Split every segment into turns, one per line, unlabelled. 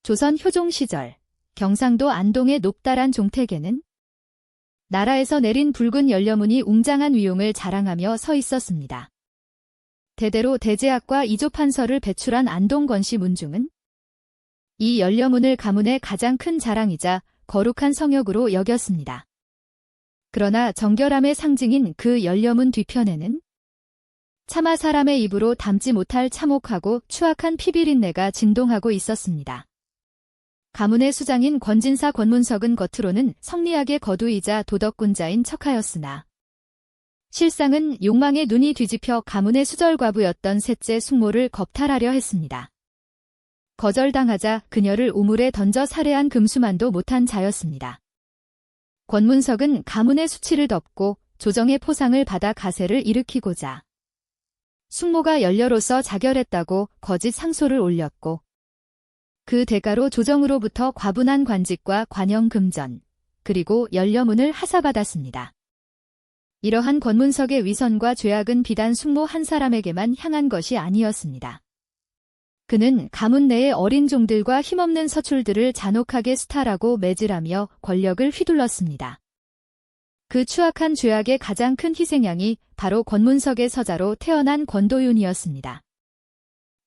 조선 효종 시절 경상도 안동의 높다란 종택에는 나라에서 내린 붉은 연료문이 웅장한 위용을 자랑하며 서 있었습니다. 대대로 대제학과 이조판서를 배출한 안동 권씨 문중은 이 연료문을 가문의 가장 큰 자랑이자 거룩한 성역으로 여겼습니다. 그러나 정결함의 상징인 그 연료문 뒤편에는 차마 사람의 입으로 담지 못할 참혹하고 추악한 피비린내가 진동하고 있었습니다. 가문의 수장인 권진사 권문석은 겉으로는 성리하게 거두이자 도덕군자인 척하였으나 실상은 욕망의 눈이 뒤집혀 가문의 수절과부였던 셋째 숙모를 겁탈하려 했습니다. 거절당하자 그녀를 우물에 던져 살해한 금수만도 못한 자였습니다. 권문석은 가문의 수치를 덮고 조정의 포상을 받아 가세를 일으키고자 숙모가 연료로서 자결했다고 거짓 상소를 올렸고 그 대가로 조정으로부터 과분한 관직과 관영 금전, 그리고 연료문을 하사받았습니다. 이러한 권문석의 위선과 죄악은 비단 숙모 한 사람에게만 향한 것이 아니었습니다. 그는 가문 내의 어린 종들과 힘없는 서출들을 잔혹하게 수탈하고 매질하며 권력을 휘둘렀습니다. 그 추악한 죄악의 가장 큰 희생양이 바로 권문석의 서자로 태어난 권도윤이었습니다.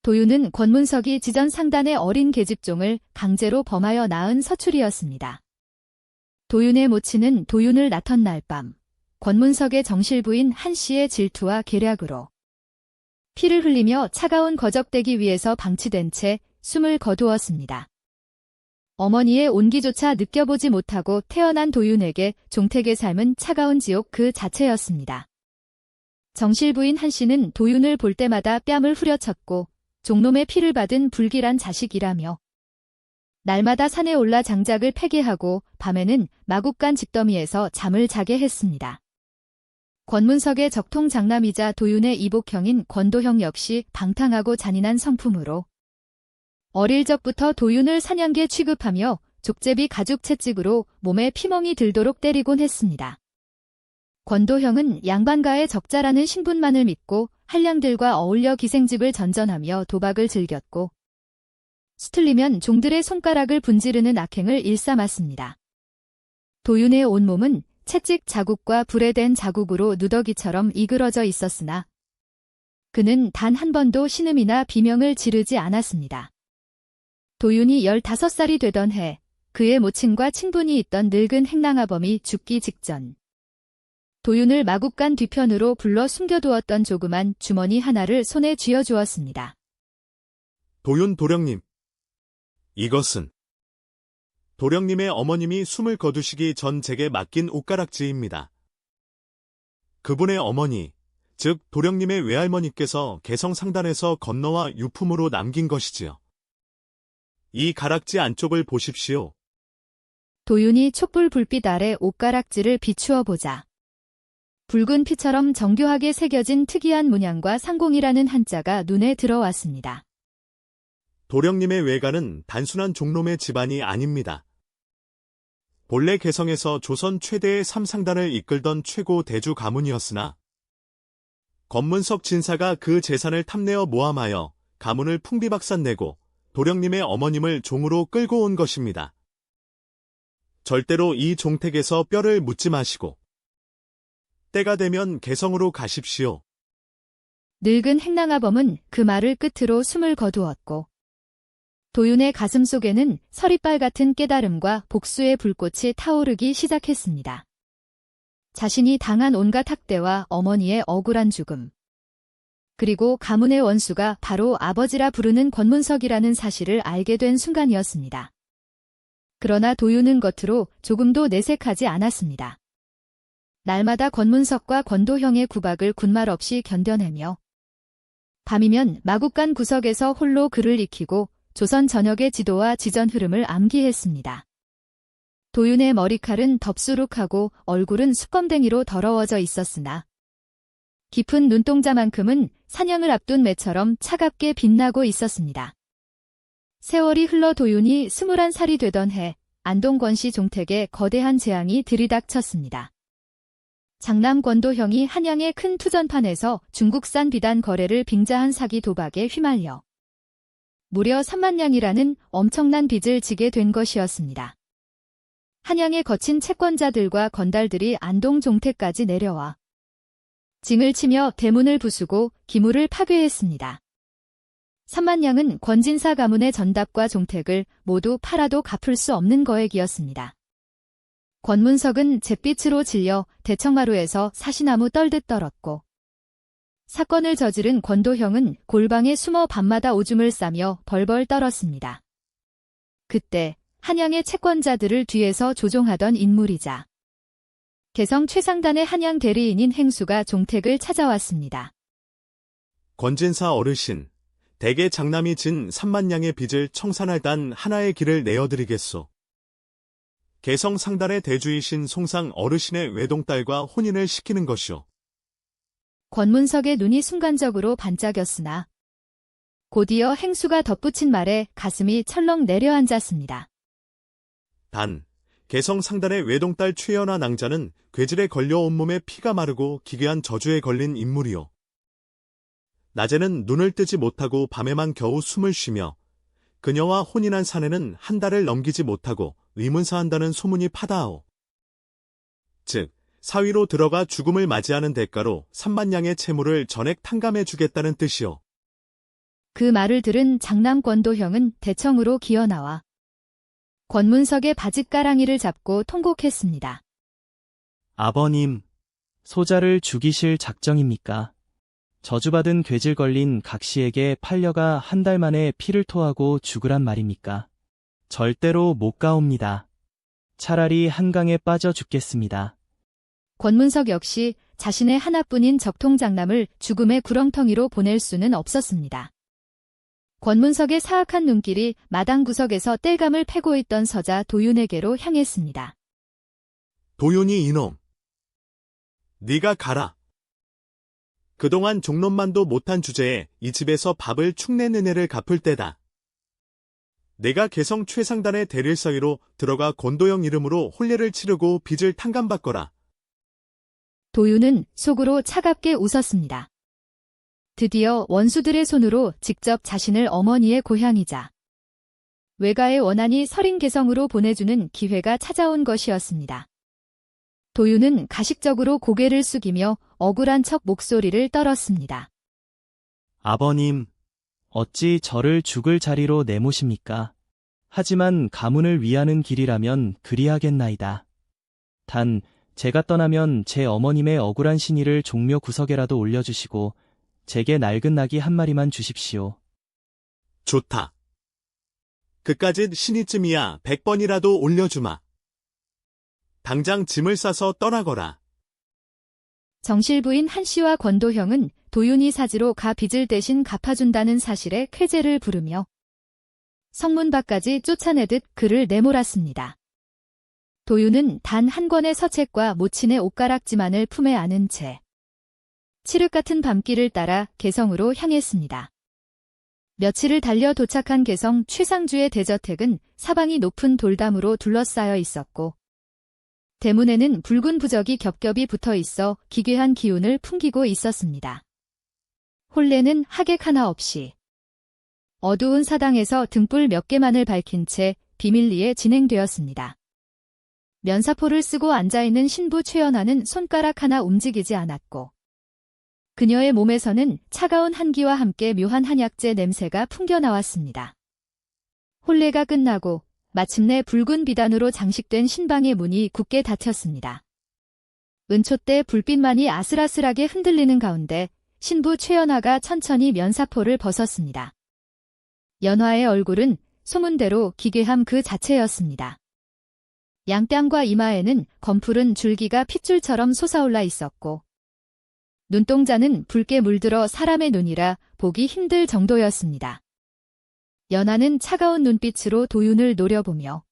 도윤은 권문석이 지전 상단의 어린 계집종을 강제로 범하여 낳은 서출이었습니다. 도윤의 모친은 도윤을 낳던 날 밤 권문석의 정실부인 한씨의 질투와 계략으로 피를 흘리며 차가운 거적대기 위에서 방치된 채 숨을 거두었습니다. 어머니의 온기조차 느껴보지 못하고 태어난 도윤에게 종택의 삶은 차가운 지옥 그 자체였습니다. 정실부인 한씨는 도윤을 볼 때마다 뺨을 후려쳤고 종놈의 피를 받은 불길한 자식이라며 날마다 산에 올라 장작을 패게 하고 밤에는 마국간 집더미에서 잠을 자게 했습니다. 권문석의 적통장남이자 도윤의 이복형인 권도형 역시 방탕하고 잔인한 성품으로 어릴 적부터 도윤을 사냥개 취급하며 족제비 가죽 채찍으로 몸에 피멍이 들도록 때리곤 했습니다. 권도형은 양반가의 적자라는 신분만을 믿고 한량들과 어울려 기생집을 전전하며 도박을 즐겼고 수틀리면 종들의 손가락을 분지르는 악행을 일삼았습니다. 도윤의 온몸은 채찍 자국과 불에 댄 자국으로 누더기처럼 이그러져 있었으나 그는 단 한 번도 신음이나 비명을 지르지 않았습니다. 도윤이 15살이 되던 해 그의 모친과 친분이 있던 늙은 행랑아범이 죽기 직전 도윤을 마국간 뒤편으로 불러 숨겨두었던 조그만 주머니 하나를 손에 쥐어주었습니다.
도윤 도령님, 이것은 도령님의 어머님이 숨을 거두시기 전 제게 맡긴 옷가락지입니다. 그분의 어머니, 즉 도령님의 외할머니께서 개성상단에서 건너와 유품으로 남긴 것이지요. 이 가락지 안쪽을 보십시오.
도윤이 촛불 불빛 아래 옷가락지를 비추어 보자 붉은 피처럼 정교하게 새겨진 특이한 문양과 상공이라는 한자가 눈에 들어왔습니다.
도령님의 외가는 단순한 종놈의 집안이 아닙니다. 본래 개성에서 조선 최대의 삼상단을 이끌던 최고 대주 가문이었으나 권문석 진사가 그 재산을 탐내어 모함하여 가문을 풍비박산내고 도령님의 어머님을 종으로 끌고 온 것입니다. 절대로 이 종택에서 뼈를 묻지 마시고 때가 되면 개성으로 가십시오.
늙은 행랑아범은 그 말을 끝으로 숨을 거두었고 도윤의 가슴 속에는 서리빨 같은 깨달음과 복수의 불꽃이 타오르기 시작했습니다. 자신이 당한 온갖 학대와 어머니의 억울한 죽음, 그리고 가문의 원수가 바로 아버지라 부르는 권문석이라는 사실을 알게 된 순간이었습니다. 그러나 도윤은 겉으로 조금도 내색하지 않았습니다. 날마다 권문석과 권도형의 구박을 군말 없이 견뎌내며 밤이면 마국간 구석에서 홀로 글을 익히고 조선 전역의 지도와 지전 흐름을 암기했습니다. 도윤의 머리칼은 덥수룩하고 얼굴은 수검댕이로 더러워져 있었으나 깊은 눈동자만큼은 사냥을 앞둔 매처럼 차갑게 빛나고 있었습니다. 세월이 흘러 도윤이 21살이 되던 해 안동권씨 종택에 거대한 재앙이 들이닥쳤습니다. 장남 권도형이 한양의 큰 투전판에서 중국산 비단 거래를 빙자한 사기 도박에 휘말려 무려 3만 냥이라는 엄청난 빚을 지게 된 것이었습니다. 한양에 거친 채권자들과 건달들이 안동 종택까지 내려와 징을 치며 대문을 부수고 기물을 파괴했습니다. 3만 냥은 권진사 가문의 전답과 종택을 모두 팔아도 갚을 수 없는 거액이었습니다. 권문석은 잿빛으로 질려 대청마루에서 사시나무 떨듯 떨었고, 사건을 저지른 권도형은 골방에 숨어 밤마다 오줌을 싸며 벌벌 떨었습니다. 그때 한양의 채권자들을 뒤에서 조종하던 인물이자 개성 최상단의 한양 대리인인 행수가 종택을 찾아왔습니다.
권진사 어르신, 대개 장남이 진 3만 냥의 빚을 청산할 단 하나의 길을 내어드리겠소. 개성 상단의 대주이신 송상 어르신의 외동딸과 혼인을 시키는 것이오.
권문석의 눈이 순간적으로 반짝였으나 곧이어 행수가 덧붙인 말에 가슴이 철렁 내려앉았습니다.
단, 개성 상단의 외동딸 최연아 낭자는 괴질에 걸려 온몸에 피가 마르고 기괴한 저주에 걸린 인물이오. 낮에는 눈을 뜨지 못하고 밤에만 겨우 숨을 쉬며 그녀와 혼인한 사내는 한 달을 넘기지 못하고 의문사한다는 소문이 파다하오. 즉, 사위로 들어가 죽음을 맞이하는 대가로 3만 냥의 채무를 전액 탕감해 주겠다는 뜻이오.
그 말을 들은 장남 권도형은 대청으로 기어나와 권문석의 바짓가랑이를 잡고 통곡했습니다.
아버님, 소자를 죽이실 작정입니까? 저주받은 괴질 걸린 각시에게 팔려가 한 달 만에 피를 토하고 죽으란 말입니까? 절대로 못 가옵니다. 차라리 한강에 빠져 죽겠습니다.
권문석 역시 자신의 하나뿐인 적통장남을 죽음의 구렁텅이로 보낼 수는 없었습니다. 권문석의 사악한 눈길이 마당 구석에서 땔감을 패고 있던 서자 도윤에게로 향했습니다.
도윤이 이놈, 네가 가라. 그동안 종놈만도 못한 주제에 이 집에서 밥을 축낸 은혜를 갚을 때다. 내가 개성 최상단의 대릴서위로 들어가 권도영 이름으로 혼례를 치르고 빚을 탕감받거라.
도윤은 속으로 차갑게 웃었습니다. 드디어 원수들의 손으로 직접 자신을 어머니의 고향이자 외가의 원한이 서린 개성으로 보내주는 기회가 찾아온 것이었습니다. 도윤은 가식적으로 고개를 숙이며 억울한 척 목소리를 떨었습니다.
아버님, 어찌 저를 죽을 자리로 내모십니까? 하지만 가문을 위하는 길이라면 그리하겠나이다. 단, 제가 떠나면 제 어머님의 억울한 신의를 종묘 구석에라도 올려주시고 제게 낡은 낙이 한 마리만 주십시오.
좋다. 그까짓 신이쯤이야 100번이라도 올려주마. 당장 짐을 싸서 떠나거라.
정실부인 한씨와 권도형은 도윤이 사지로 가 빚을 대신 갚아준다는 사실에 쾌재를 부르며 성문 밖까지 쫓아내듯 그를 내몰았습니다. 도윤은 단 한 권의 서책과 모친의 옷가락지만을 품에 안은 채 칠흑 같은 밤길을 따라 개성으로 향했습니다. 며칠을 달려 도착한 개성 최상주의 대저택은 사방이 높은 돌담으로 둘러싸여 있었고 대문에는 붉은 부적이 겹겹이 붙어 있어 기괴한 기운을 풍기고 있었습니다. 혼례는 하객 하나 없이 어두운 사당에서 등불 몇 개만을 밝힌 채 비밀리에 진행되었습니다. 면사포를 쓰고 앉아있는 신부 최연아는 손가락 하나 움직이지 않았고 그녀의 몸에서는 차가운 한기와 함께 묘한 한약재 냄새가 풍겨나왔습니다. 혼례가 끝나고 마침내 붉은 비단으로 장식된 신방의 문이 굳게 닫혔습니다. 은촛대 불빛만이 아슬아슬하게 흔들리는 가운데 신부 최연아가 천천히 면사포를 벗었습니다. 연화의 얼굴은 소문대로 기괴함 그 자체였습니다. 양뺨과 이마에는 검푸른 줄기가 핏줄처럼 솟아올라 있었고 눈동자는 붉게 물들어 사람의 눈이라 보기 힘들 정도였습니다. 연하는 차가운 눈빛으로 도윤을 노려보며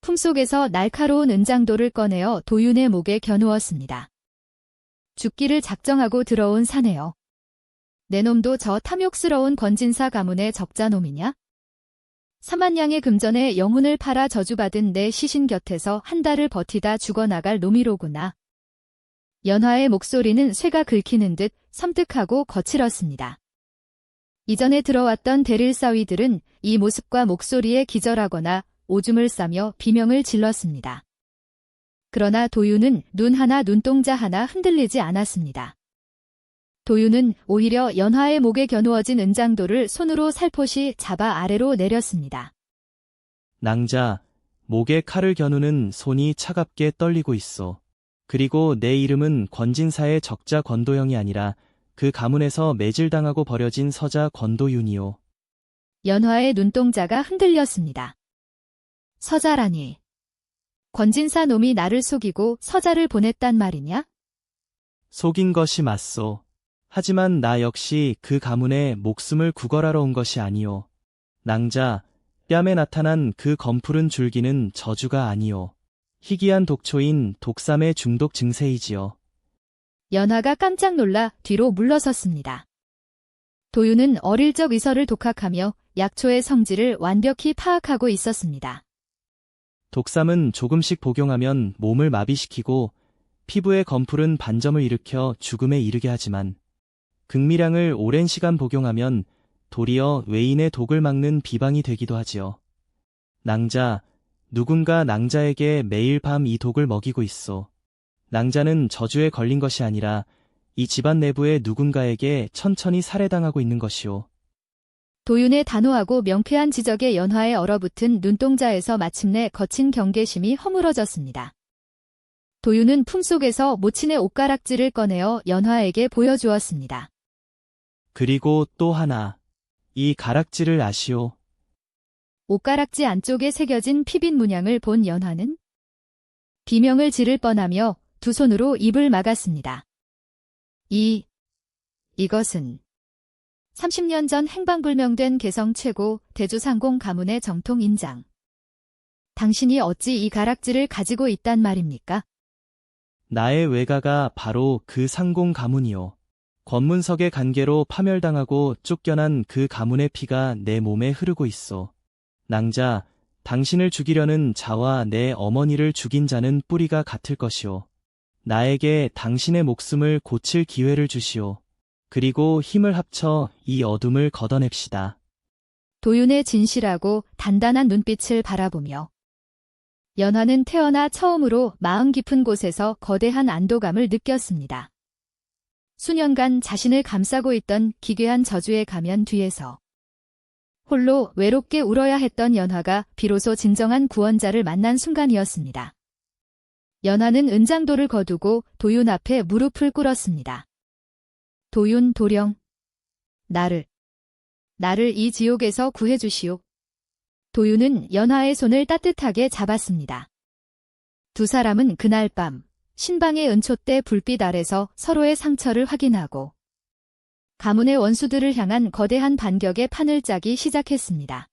품속에서 날카로운 은장도를 꺼내어 도윤의 목에 겨누었습니다. 죽기를 작정하고 들어온 사내여. 내 놈도 저 탐욕스러운 권진사 가문의 적자놈이냐? 3만 냥의 금전에 영혼을 팔아 저주받은 내 시신 곁에서 한 달을 버티다 죽어나갈 놈이로구나. 연화의 목소리는 쇠가 긁히는 듯 섬뜩하고 거칠었습니다. 이전에 들어왔던 대릴사위들은 이 모습과 목소리에 기절하거나 오줌을 싸며 비명을 질렀습니다. 그러나 도윤은 눈 하나 눈동자 하나 흔들리지 않았습니다. 도윤은 오히려 연화의 목에 겨누어진 은장도를 손으로 살포시 잡아 아래로 내렸습니다.
낭자, 목에 칼을 겨누는 손이 차갑게 떨리고 있어. 그리고 내 이름은 권진사의 적자 권도영이 아니라 그 가문에서 매질당하고 버려진 서자 권도윤이요.
연화의 눈동자가 흔들렸습니다. 서자라니. 권진사 놈이 나를 속이고 서자를 보냈단 말이냐?
속인 것이 맞소. 하지만 나 역시 그 가문의 목숨을 구걸하러 온 것이 아니오. 낭자, 뺨에 나타난 그 검푸른 줄기는 저주가 아니오. 희귀한 독초인 독삼의 중독 증세이지요.
연화가 깜짝 놀라 뒤로 물러섰습니다. 도윤은 어릴 적 의서를 독학하며 약초의 성질을 완벽히 파악하고 있었습니다.
독삼은 조금씩 복용하면 몸을 마비시키고 피부에 검푸른 반점을 일으켜 죽음에 이르게 하지만 극미량을 오랜 시간 복용하면 도리어 외인의 독을 막는 비방이 되기도 하지요. 낭자, 누군가 낭자에게 매일 밤 이 독을 먹이고 있어. 낭자는 저주에 걸린 것이 아니라 이 집안 내부의 누군가에게 천천히 살해당하고 있는 것이오.
도윤의 단호하고 명쾌한 지적에 연화에 얼어붙은 눈동자에서 마침내 거친 경계심이 허물어졌습니다. 도윤은 품속에서 모친의 옷가락지를 꺼내어 연화에게 보여주었습니다.
그리고 또 하나, 이 가락지를 아시오.
옷가락지 안쪽에 새겨진 피빈 문양을 본 연화는 비명을 지를 뻔하며 두 손으로 입을 막았습니다. 이것은 30년 전 행방불명된 개성 최고 대주상공 가문의 정통 인장. 당신이 어찌 이 가락지를 가지고 있단 말입니까?
나의 외가가 바로 그 상공 가문이요. 권문석의 간계로 파멸당하고 쫓겨난 그 가문의 피가 내 몸에 흐르고 있어. 낭자, 당신을 죽이려는 자와 내 어머니를 죽인 자는 뿌리가 같을 것이오. 나에게 당신의 목숨을 고칠 기회를 주시오. 그리고 힘을 합쳐 이 어둠을 걷어냅시다.
도윤의 진실하고 단단한 눈빛을 바라보며 연화는 태어나 처음으로 마음 깊은 곳에서 거대한 안도감을 느꼈습니다. 수년간 자신을 감싸고 있던 기괴한 저주의 가면 뒤에서 홀로 외롭게 울어야 했던 연화가 비로소 진정한 구원자를 만난 순간이었습니다. 연화는 은장도를 거두고 도윤 앞에 무릎을 꿇었습니다. 도윤 도령, 나를 이 지옥에서 구해주시오. 도윤은 연화의 손을 따뜻하게 잡았습니다. 두 사람은 그날 밤 신방의 은촛대 불빛 아래서 서로의 상처를 확인하고 가문의 원수들을 향한 거대한 반격의 판을 짜기 시작했습니다.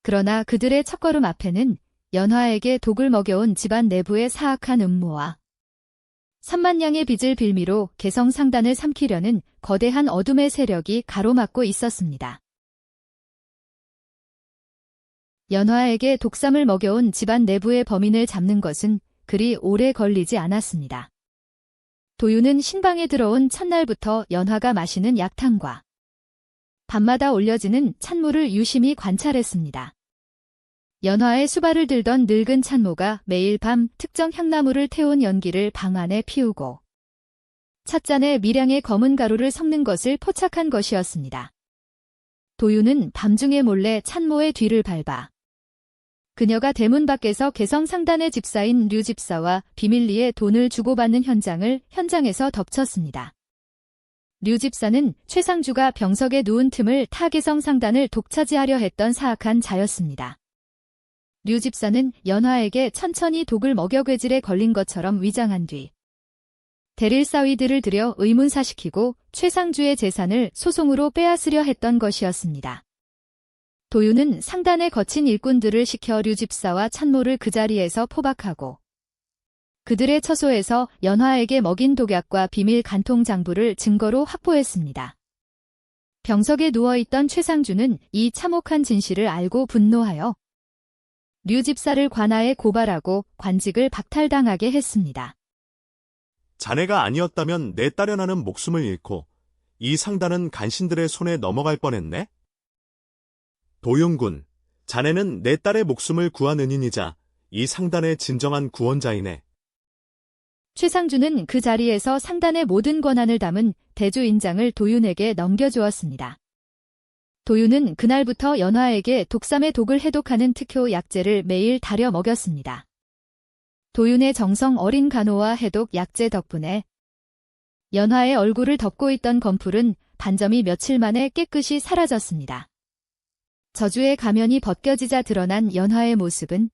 그러나 그들의 첫걸음 앞에는 연화에게 독을 먹여온 집안 내부의 사악한 음모와 3만냥의 빚을 빌미로 개성 상단을 삼키려는 거대한 어둠의 세력이 가로막고 있었습니다. 연화에게 독삼을 먹여온 집안 내부의 범인을 잡는 것은 그리 오래 걸리지 않았습니다. 도윤은 신방에 들어온 첫날부터 연화가 마시는 약탕과 밤마다 올려지는 찬물을 유심히 관찰했습니다. 연화의 수발을 들던 늙은 찬모가 매일 밤 특정 향나무를 태운 연기를 방 안에 피우고 찻잔에 미량의 검은 가루를 섞는 것을 포착한 것이었습니다. 도윤은 밤중에 몰래 찬모의 뒤를 밟아 그녀가 대문 밖에서 개성 상단의 집사인 류 집사와 비밀리에 돈을 주고받는 현장에서 덮쳤습니다. 류 집사는 최상주가 병석에 누운 틈을 타 개성 상단을 독차지하려 했던 사악한 자였습니다. 류 집사는 연화에게 천천히 독을 먹여 괴질에 걸린 것처럼 위장한 뒤 대릴사위들을 들여 의문사시키고 최상주의 재산을 소송으로 빼앗으려 했던 것이었습니다. 도윤은 상단의 거친 일꾼들을 시켜 류 집사와 찬모를 그 자리에서 포박하고 그들의 처소에서 연화에게 먹인 독약과 비밀 간통 장부를 증거로 확보했습니다. 병석에 누워있던 최상주는 이 참혹한 진실을 알고 분노하여 류 집사를 관아에 고발하고 관직을 박탈당하게 했습니다.
자네가 아니었다면 내 딸려나는 목숨을 잃고 이 상단은 간신들의 손에 넘어갈 뻔했네? 도윤군, 자네는 내 딸의 목숨을 구한 은인이자 이 상단의 진정한 구원자이네.
최상주는 그 자리에서 상단의 모든 권한을 담은 대주인장을 도윤에게 넘겨주었습니다. 도윤은 그날부터 연화에게 독삼의 독을 해독하는 특효 약재를 매일 다려 먹였습니다. 도윤의 정성 어린 간호와 해독 약재 덕분에 연화의 얼굴을 덮고 있던 검풀은 반점이 며칠 만에 깨끗이 사라졌습니다. 저주의 가면이 벗겨지자 드러난 연화의 모습은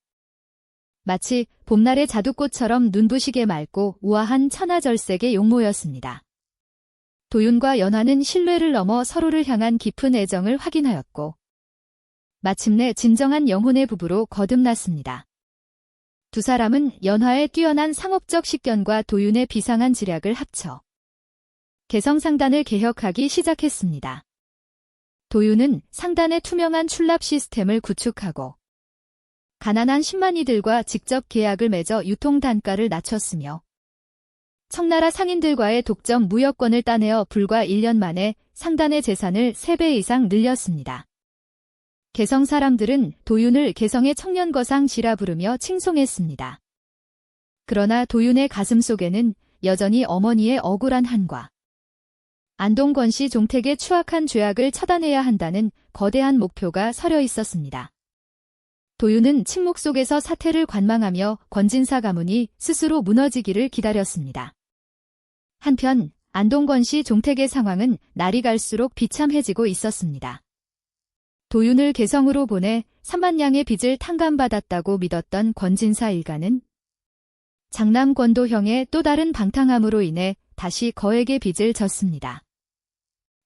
마치 봄날의 자두꽃처럼 눈부시게 맑고 우아한 천하절색의 용모였습니다. 도윤과 연화는 신뢰를 넘어 서로를 향한 깊은 애정을 확인하였고 마침내 진정한 영혼의 부부로 거듭났습니다. 두 사람은 연화의 뛰어난 상업적 식견과 도윤의 비상한 지략을 합쳐 개성상단을 개혁하기 시작했습니다. 도윤은 상단의 투명한 출납 시스템을 구축하고 가난한 신만이들과 직접 계약을 맺어 유통 단가를 낮췄으며 청나라 상인들과의 독점 무역권을 따내어 불과 1년 만에 상단의 재산을 3배 이상 늘렸습니다. 개성 사람들은 도윤을 개성의 청년거상지라 부르며 칭송했습니다. 그러나 도윤의 가슴 속에는 여전히 어머니의 억울한 한과 안동권씨 종택의 추악한 죄악을 처단해야 한다는 거대한 목표가 서려 있었습니다. 도윤은 침묵 속에서 사태를 관망하며 권진사 가문이 스스로 무너지기를 기다렸습니다. 한편 안동권씨 종택의 상황은 날이 갈수록 비참해지고 있었습니다. 도윤을 개성으로 보내 3만 냥의 빚을 탕감받았다고 믿었던 권진사 일가는 장남 권도형의 또 다른 방탕함으로 인해 다시 거액의 빚을 졌습니다.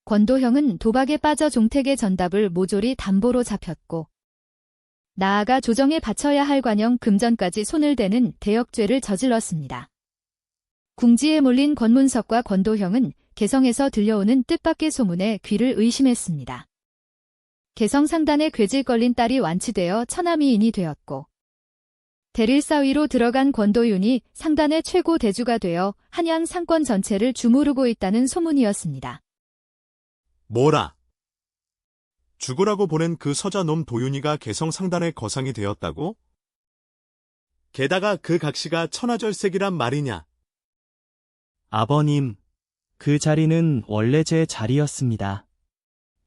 권도형은 도박에 빠져 종택의 전답을 모조리 담보로 잡혔고 나아가 조정에 바쳐야 할 관영 금전까지 손을 대는 대역죄를 저질렀습니다. 궁지에 몰린 권문석과 권도형은 개성에서 들려오는 뜻밖의 소문에 귀를 의심했습니다. 개성상단에 괴질 걸린 딸이 완치되어 처남이인이 되었고 대릴사위로 들어간 권도윤이 상단의 최고 대주가 되어 한양 상권 전체를 주무르고 있다는 소문이었습니다.
뭐라? 죽으라고 보낸 그 서자놈 도윤이가 개성상단의 거상이 되었다고? 게다가 그 각시가 천하절색이란 말이냐?
아버님, 그 자리는 원래 제 자리였습니다.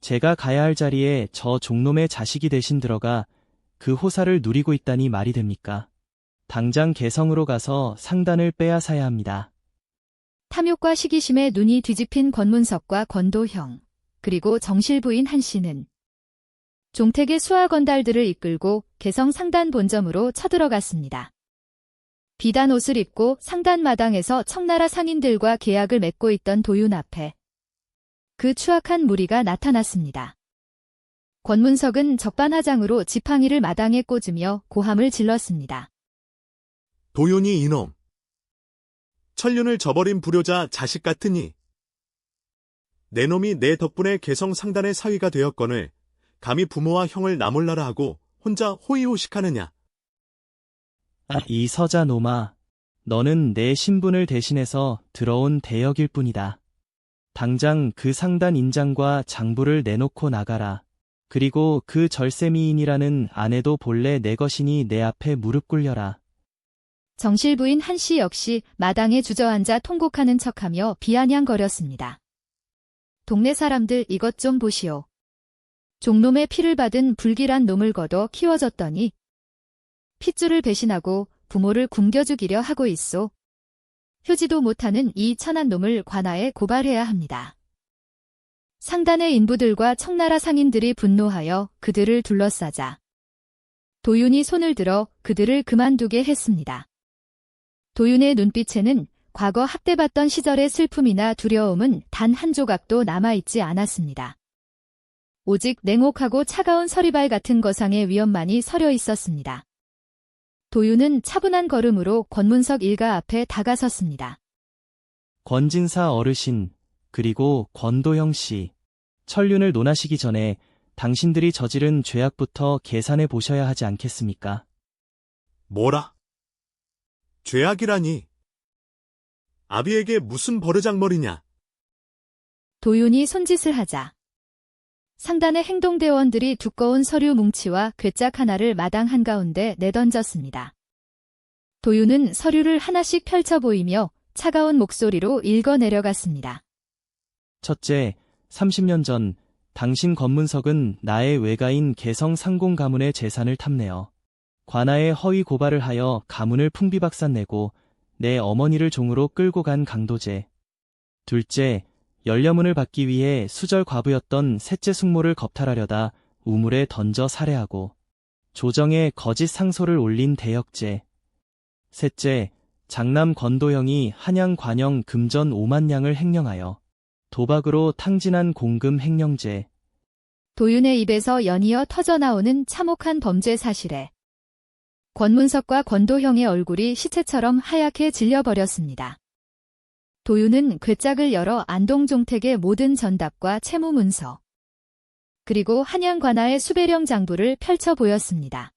제가 가야 할 자리에 저 종놈의 자식이 대신 들어가 그 호사를 누리고 있다니 말이 됩니까? 당장 개성으로 가서 상단을 빼앗아야 합니다.
탐욕과 시기심에 눈이 뒤집힌 권문석과 권도형, 그리고 정실부인 한씨는 종택의 수하 건달들을 이끌고 개성 상단 본점으로 쳐들어갔습니다. 비단 옷을 입고 상단 마당에서 청나라 상인들과 계약을 맺고 있던 도윤 앞에 그 추악한 무리가 나타났습니다. 권문석은 적반하장으로 지팡이를 마당에 꽂으며 고함을 질렀습니다.
도윤이 이놈! 천륜을 저버린 불효자 자식 같으니! 내 놈이 내 덕분에 개성상단의 사위가 되었거늘 감히 부모와 형을 나몰라라 하고 혼자 호의호식하느냐?
이 서자놈아, 너는 내 신분을 대신해서 들어온 대역일 뿐이다. 당장 그 상단 인장과 장부를 내놓고 나가라. 그리고 그 절세미인이라는 아내도 본래 내 것이니 내 앞에 무릎 꿇려라.
정실부인 한씨 역시 마당에 주저앉아 통곡하는 척하며 비아냥거렸습니다. 동네 사람들 이것 좀 보시오. 종놈의 피를 받은 불길한 놈을 거둬 키워줬더니 핏줄을 배신하고 부모를 굶겨 죽이려 하고 있소. 효지도 못하는 이 천한 놈을 관아에 고발해야 합니다. 상단의 인부들과 청나라 상인들이 분노하여 그들을 둘러싸자 도윤이 손을 들어 그들을 그만두게 했습니다. 도윤의 눈빛에는 과거 학대받던 시절의 슬픔이나 두려움은 단 한 조각도 남아있지 않았습니다. 오직 냉혹하고 차가운 서리발 같은 거상의 위엄만이 서려 있었습니다. 도윤은 차분한 걸음으로 권문석 일가 앞에 다가섰습니다.
권진사 어르신, 그리고 권도형 씨, 천륜을 논하시기 전에 당신들이 저지른 죄악부터 계산해 보셔야 하지 않겠습니까?
뭐라? 죄악이라니? 아비에게 무슨 버르장머리냐?
도윤이 손짓을 하자 상단의 행동대원들이 두꺼운 서류 뭉치와 괴짝 하나를 마당 한가운데 내던졌습니다. 도윤은 서류를 하나씩 펼쳐 보이며 차가운 목소리로 읽어 내려갔습니다.
첫째, 30년 전 당신 검문석은 나의 외가인 개성 상공 가문의 재산을 탐내어 관아에 허위 고발을 하여 가문을 풍비박산내고 내 어머니를 종으로 끌고 간 강도죄. 둘째, 연려문을 받기 위해 수절 과부였던 셋째 숙모를 겁탈하려다 우물에 던져 살해하고 조정에 거짓 상소를 올린 대역죄. 셋째, 장남 건도형이 한양 관영 금전 5만 냥을 횡령하여 도박으로 탕진한 공금 횡령죄.
도윤의 입에서 연이어 터져나오는 참혹한 범죄 사실에 권문석과 권도형의 얼굴이 시체처럼 하얗게 질려버렸습니다. 도윤은 괴짝을 열어 안동종택의 모든 전답과 채무문서 그리고 한양 관아의 수배령 장부를 펼쳐 보였습니다.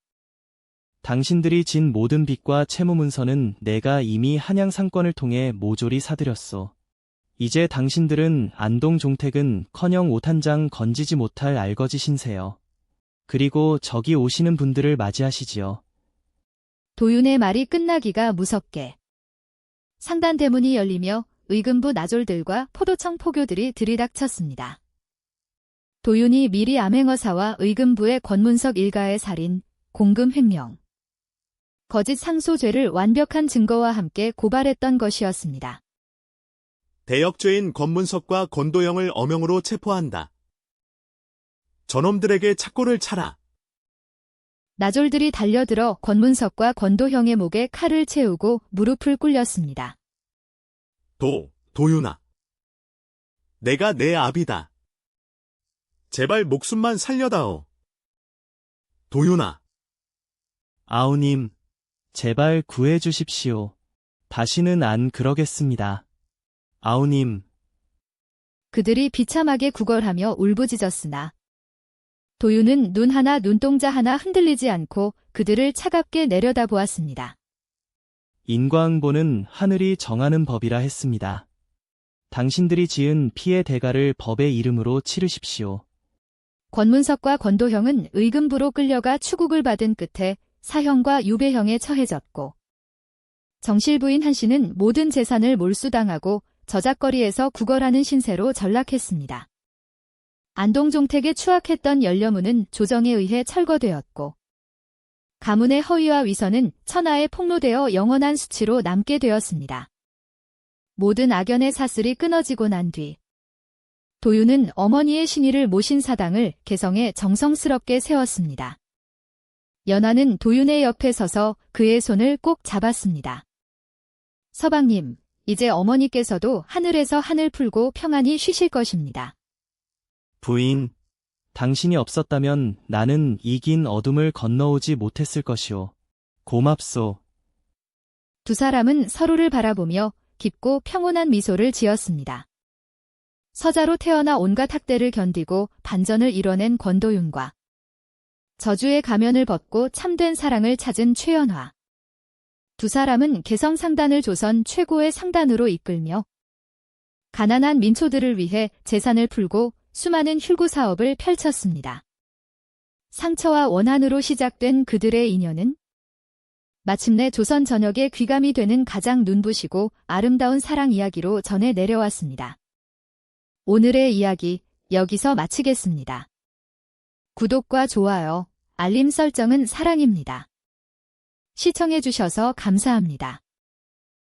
당신들이 진 모든 빚과 채무문서는 내가 이미 한양 상권을 통해 모조리 사들였소. 이제 당신들은 안동종택은 커녕 옷 한 장 건지지 못할 알거지 신세여. 그리고 저기 오시는 분들을 맞이하시지요.
도윤의 말이 끝나기가 무섭게 상단 대문이 열리며 의금부 나졸들과 포도청 포교들이 들이닥쳤습니다. 도윤이 미리 암행어사와 의금부의 권문석 일가의 살인, 공금 횡령, 거짓 상소죄를 완벽한 증거와 함께 고발했던 것이었습니다.
대역죄인 권문석과 권도영을 엄형으로 체포한다. 저놈들에게 착고를 차라.
나졸들이 달려들어 권문석과 권도형의 목에 칼을 채우고 무릎을 꿇렸습니다.
도윤아. 내가 내 아비다. 제발 목숨만 살려다오. 도윤아.
아우님, 제발 구해 주십시오. 다시는 안 그러겠습니다. 아우님.
그들이 비참하게 구걸하며 울부짖었으나 도윤은 눈 하나 눈동자 하나 흔들리지 않고 그들을 차갑게 내려다보았습니다.
인과응보는 하늘이 정하는 법이라 했습니다. 당신들이 지은 피의 대가를 법의 이름으로 치르십시오.
권문석과 권도형은 의금부로 끌려가 추국을 받은 끝에 사형과 유배형에 처해졌고 정실부인 한씨는 모든 재산을 몰수당하고 저작거리에서 구걸하는 신세로 전락했습니다. 안동종택에 추악했던 연려문은 조정에 의해 철거되었고 가문의 허위와 위선은 천하에 폭로되어 영원한 수치로 남게 되었습니다. 모든 악연의 사슬이 끊어지고 난 뒤 도윤은 어머니의 신의를 모신 사당을 개성에 정성스럽게 세웠습니다. 연하는 도윤의 옆에 서서 그의 손을 꼭 잡았습니다. 서방님, 이제 어머니께서도 하늘에서 한을 풀고 평안히 쉬실 것입니다.
부인, 당신이 없었다면 나는 이 긴 어둠을 건너오지 못했을 것이오. 고맙소.
두 사람은 서로를 바라보며 깊고 평온한 미소를 지었습니다. 서자로 태어나 온갖 학대를 견디고 반전을 이뤄낸 권도윤과 저주의 가면을 벗고 참된 사랑을 찾은 최연화. 두 사람은 개성 상단을 조선 최고의 상단으로 이끌며 가난한 민초들을 위해 재산을 풀고 수많은 혈구 사업을 펼쳤습니다. 상처와 원한으로 시작된 그들의 인연은 마침내 조선 전역에 귀감이 되는 가장 눈부시고 아름다운 사랑 이야기로 전해 내려왔습니다. 오늘의 이야기 여기서 마치겠습니다. 구독과 좋아요, 알림 설정은 사랑입니다. 시청해주셔서 감사합니다.